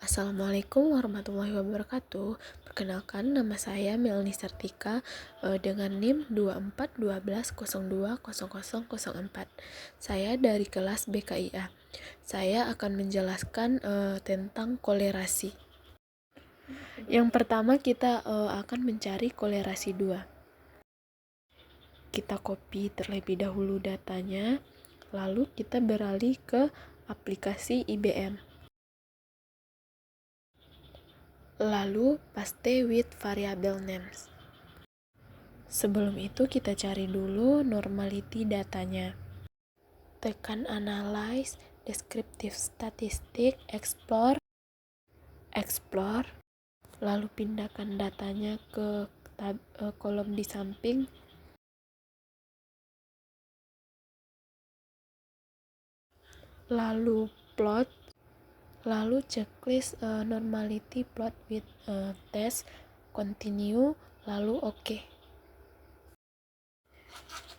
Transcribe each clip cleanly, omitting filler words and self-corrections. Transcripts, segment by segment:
Assalamualaikum warahmatullahi wabarakatuh. Perkenalkan, nama saya Melni Sartika dengan NIM 241201200004. Saya dari kelas BKIA. Saya akan menjelaskan tentang kolerasi. Yang pertama kita akan mencari kolerasi 2. Kita copy terlebih dahulu datanya, lalu kita beralih ke aplikasi IBM. Lalu paste with variable names. Sebelum itu kita cari dulu normality datanya. Tekan analyze, descriptive statistic, explore, lalu pindahkan datanya ke kolom di samping. Lalu plot, lalu checklist normality plot with test, continue, lalu oke.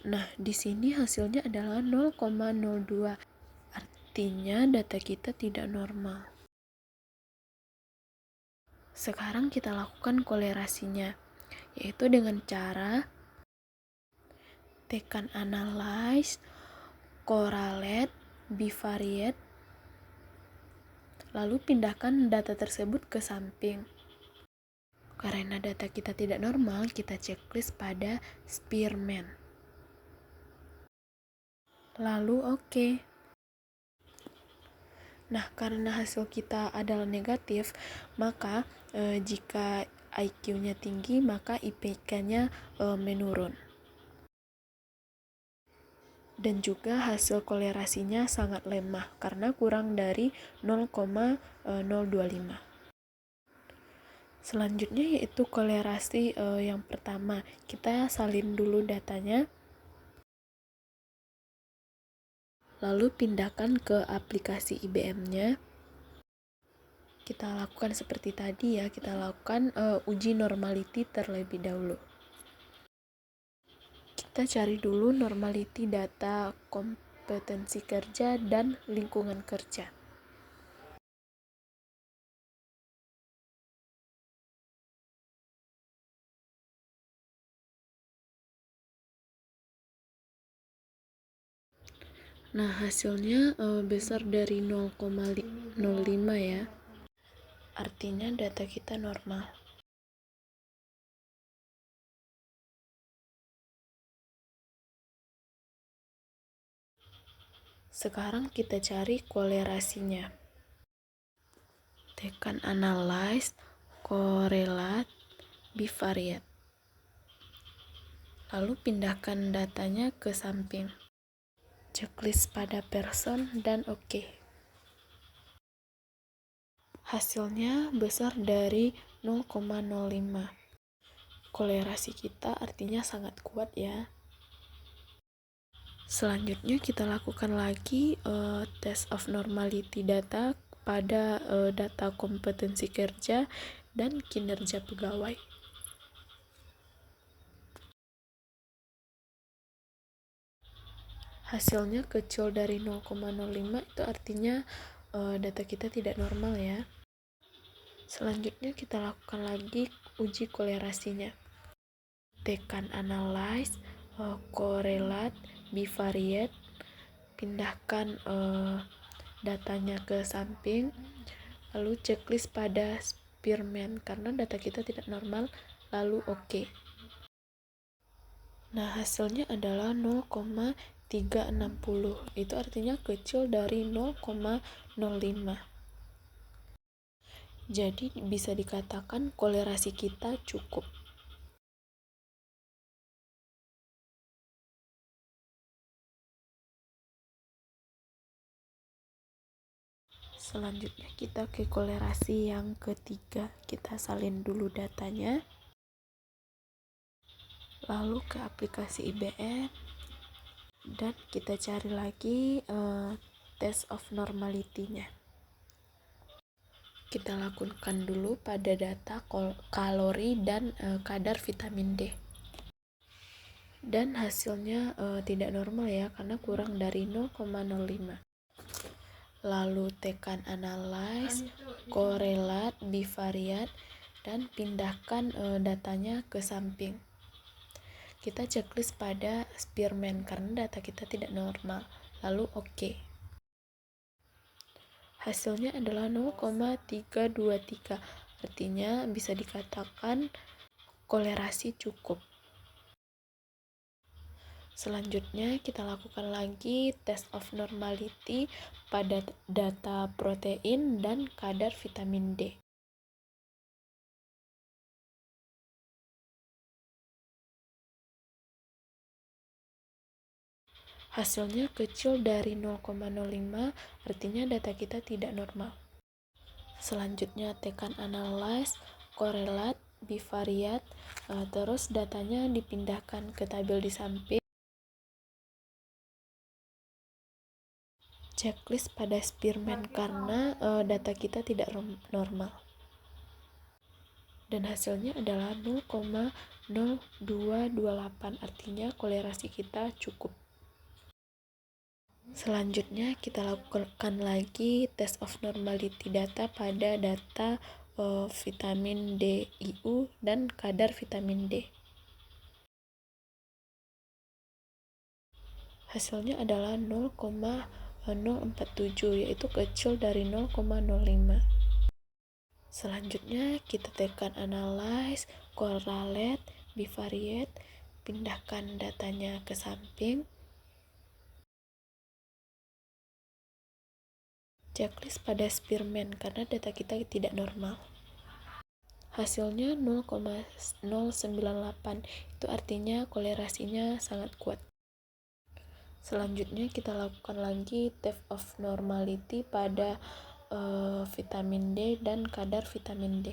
Nah, di sini hasilnya adalah 0,02. Artinya data kita tidak normal. Sekarang kita lakukan kolerasinya, yaitu dengan cara tekan analyze, correlate, bivariate, lalu pindahkan data tersebut ke samping. Karena data kita tidak normal, kita checklist pada Spearman. Lalu oke. Nah, karena hasil kita adalah negatif, maka jika IQ-nya tinggi, maka IPK-nya menurun. Dan juga hasil kolerasinya sangat lemah karena kurang dari 0,025. Selanjutnya yaitu kolerasi yang pertama. Kita salin dulu datanya, lalu pindahkan ke aplikasi IBM-nya. Kita lakukan seperti tadi ya, kita lakukan uji normality terlebih dahulu. Kita cari dulu normality data kompetensi kerja dan lingkungan kerja. Nah, hasilnya besar dari 0,05 ya. Artinya data kita normal. Sekarang kita cari kolerasinya. Tekan analyze, correlate, bivariate. Lalu pindahkan datanya ke samping. Checklist pada person dan oke. Hasilnya besar dari 0,05. Kolerasi kita artinya sangat kuat ya. Selanjutnya kita lakukan lagi test of normality data pada data kompetensi kerja dan kinerja pegawai. Hasilnya kecil dari 0,05, itu artinya data kita tidak normal ya. Selanjutnya kita lakukan lagi uji kolerasinya. Tekan analyze, correlate, bivariate, pindahkan datanya ke samping, lalu checklist pada Spearman karena data kita tidak normal, lalu oke. Nah, hasilnya adalah 0,360. Itu artinya kecil dari 0,05. Jadi bisa dikatakan kolerasi kita cukup. Selanjutnya kita ke kolerasi yang ketiga. Kita salin dulu datanya, lalu ke aplikasi IBM, dan kita cari lagi test of normality-nya. Kita lakukan dulu pada data kalori dan kadar vitamin D. Dan hasilnya tidak normal ya, karena kurang dari 0,05. Lalu tekan analyze, korelat, bivariat, dan pindahkan datanya ke samping. Kita checklist pada Spearman karena data kita tidak normal, lalu oke. Hasilnya adalah 0,323, artinya bisa dikatakan kolerasi cukup. Selanjutnya kita lakukan lagi test of normality pada data protein dan kadar vitamin D. Hasilnya kecil dari 0,05, artinya data kita tidak normal. Selanjutnya tekan analyze, korelat, bivariat, terus datanya dipindahkan ke tabel di samping. Checklist pada Spearman karena data kita tidak normal. Dan hasilnya adalah 0,0228, artinya kolerasi kita cukup. Selanjutnya kita lakukan lagi test of normality data pada data vitamin D, IU, dan kadar vitamin D. Hasilnya adalah 0,047, yaitu kecil dari 0,05. Selanjutnya kita tekan analyze, correlate, bivariate, pindahkan datanya ke samping. Checklist pada Spearman karena data kita tidak normal. Hasilnya 0,098, itu artinya kolerasinya sangat kuat. Selanjutnya kita lakukan lagi test of normality pada vitamin D dan kadar vitamin D.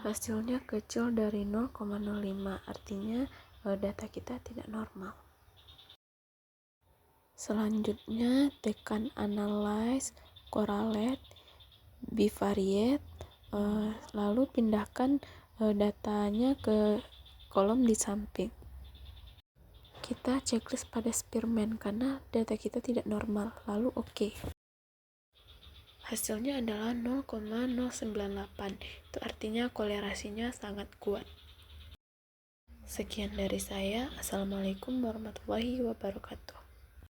Hasilnya kecil dari 0,05, artinya data kita tidak normal. Selanjutnya tekan analyze, correlate, bivariate, lalu pindahkan datanya ke kolom di samping. Kita checklist pada Spearman karena data kita tidak normal, lalu oke. Hasilnya adalah 0,098, itu artinya kolerasinya sangat kuat. Sekian dari saya. Assalamualaikum warahmatullahi wabarakatuh.